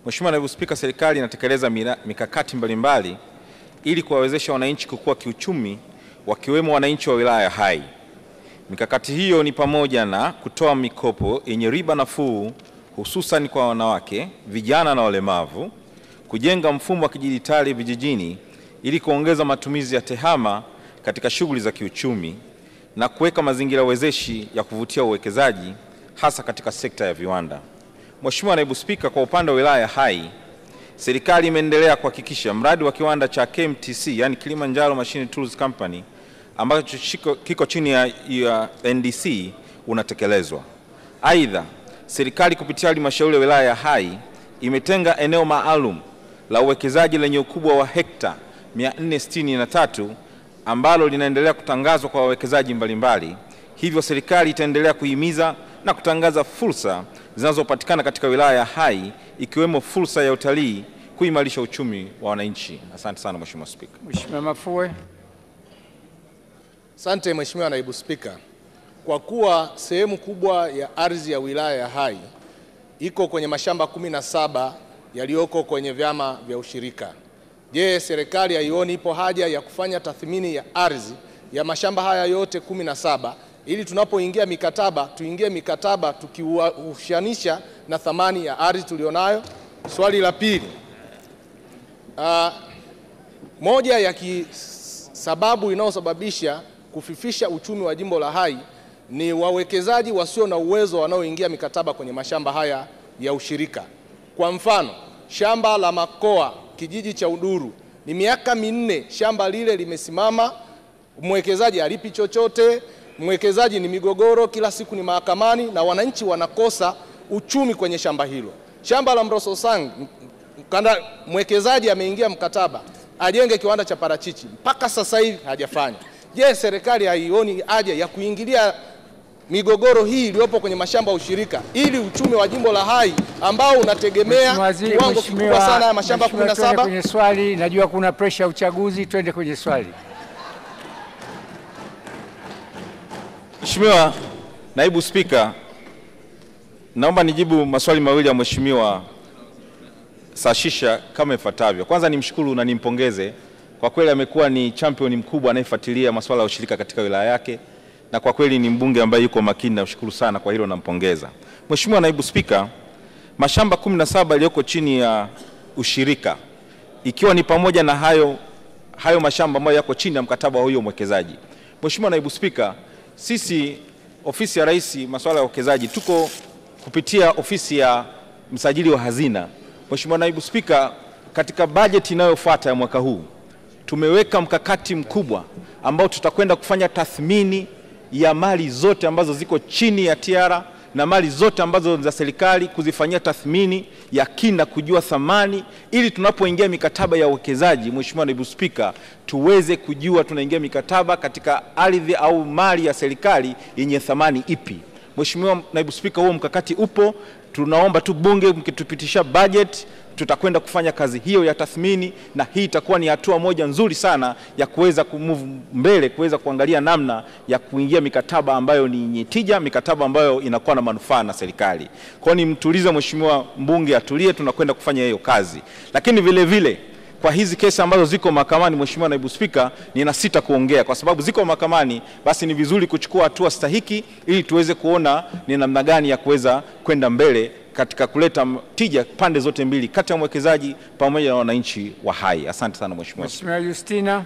Mheshimiwa Naibu Spika, serikali inatekeleza mikakati mbalimbali ili kuwawezesha wananchi kukua kiuchumi, wakiwemo wananchi wa wilaya ya Hai. Mikakati hiyo ni pamoja na kutoa mikopo yenye riba nafuu hususan kwa wanawake, vijana na walemavu, kujenga mfumo wa kidijitali vijijini ili kuongeza matumizi ya tehama katika shughuli za kiuchumi na kuweka mazingira wezeshi ya kuvutia uwekezaji hasa katika sekta ya viwanda. Mheshimiwa Naibu Spika, kwa upande wa wilaya ya Hai, serikali imeendelea kuhakikisha mradi wa kiwanda cha KMTC, yani Kilimanjaro Machine Tools Company, ambacho kiko chini ya NDC unatekelezwa. Aidha, serikali kupitia halmashauri ya wilaya ya Hai imetenga eneo maalum la uwekezaji lenye ukubwa wa hekta 463 ambalo linaendelea kutangazwa kwa wawekezaji mbalimbali. Hivyo serikali itaendelea kuhimiza na kutangaza fursa zinazopatikana katika wilaya ya Hai, ikiwemo fursa ya utalii, kuimarisha uchumi wa wananchi. Asante sana Mheshimiwa Spika. Mheshimiwa Mafue. Asante Mheshimiwa Naibu Spika. Kwa kuwa sehemu kubwa ya ardhi ya wilaya ya Hai iko kwenye mashamba 17 yaliyoko kwenye vyama vya ushirika, je, serikali haioni ipo haja ya kufanya tathmini ya ardhi ya mashamba haya yote 17 ili tunapoingia mikataba tuingie mikataba tukiuhanisha na thamani ya ardhi tulionayo? Swali la pili, moja ya sababu inayosababisha kufifisha uchumi wa jimbo la Hai ni wawekezaji wasio na uwezo wanaoingia mikataba kwenye mashamba haya ya ushirika. Kwa mfano, shamba la Makoa kijiji cha Uduru ni miaka 4 shamba lile limesimama, mwekezaji halipi chochote, mwekezaji ni migogoro, kila siku ni mahakamani na wananchi wanakosa uchumi kwenye shamba hilo. Shamba la Mrososang mwekezaji ameingia mkataba ajenge kiwanda cha parachichi, mpaka sasa hivi hajafanya. Je, serikali haioni haja ya kuingilia migogoro hii iliyopo kwenye mashamba ya ushirika ili uchumi wa jimbo la Hai ambao unategemea kiwango kikubwa sana ya mashamba 17? Kwenye swali, najua kuna pressure ya uchaguzi, twende kwenye swali. Mheshimiwa Naibu Spika, naomba nijibu maswali mawili ya Mheshimiwa Sashisha kama ifuatavyo. Kwanza nimshukuru na nimpongeze, kwa kweli amekuwa ni champion mkubwa anayefuatilia masuala ya ushirika katika wilaya yake, na kwa kweli ni mbunge ambaye yuko makini, na mshukuru sana kwa hilo, nampongeza. Mheshimiwa Naibu Spika, mashamba 17 yaliyoko chini ya ushirika, ikiwa ni pamoja na hayo mashamba ambayo yako chini ya mkataba wa huyo mwekezaji. Mheshimiwa Naibu Spika, sisi ofisi ya Rais masuala ya uwekezaji tuko kupitia ofisi ya msajili wa hazina. Mheshimiwa Naibu Spika, katika bajeti inayofuata ya mwaka huu tumeweka mkakati mkubwa ambao tutakwenda kufanya tathmini ya mali zote ambazo ziko chini ya TIARA na mali zote ambazo za serikali, kuzifanyia tathmini ya kina, kujua thamani, ili tunapoingia mikataba ya uwekezaji, Mheshimiwa Naibu Spika, tuweze kujua tunaingia mikataba katika ardhi au mali ya serikali yenye thamani ipi. Mheshimiwa Naibu Spika, huo mkakati upo. Tunaomba tu bunge mkitupitisha budget, tutakwenda kufanya kazi hiyo ya tathmini, na hii itakuwa ni hatua moja nzuri sana ya kuweza kumove mbele, kuweza kuangalia namna ya kuingia mikataba ambayo ni yenye tija, mikataba ambayo inakuwa na manufaa na serikali. Kwa hiyo nimtulize Mheshimiwa mbunge atulie, tunakwenda kufanya hiyo kazi. Lakini vile vile kwa hizi kesi ambazo ziko mahakamani, Mheshimiwa Naibu Spika, ninasita kuongea kwa sababu ziko mahakamani, basi ni vizuri kuchukua hatua stahiki ili tuweze kuona ni namna gani ya kuweza kwenda mbele katika kuleta tija pande zote mbili, kati ya mwekezaji pamoja na wananchi wa Hai. Asante sana Mheshimiwa. Mheshimiwa Justina.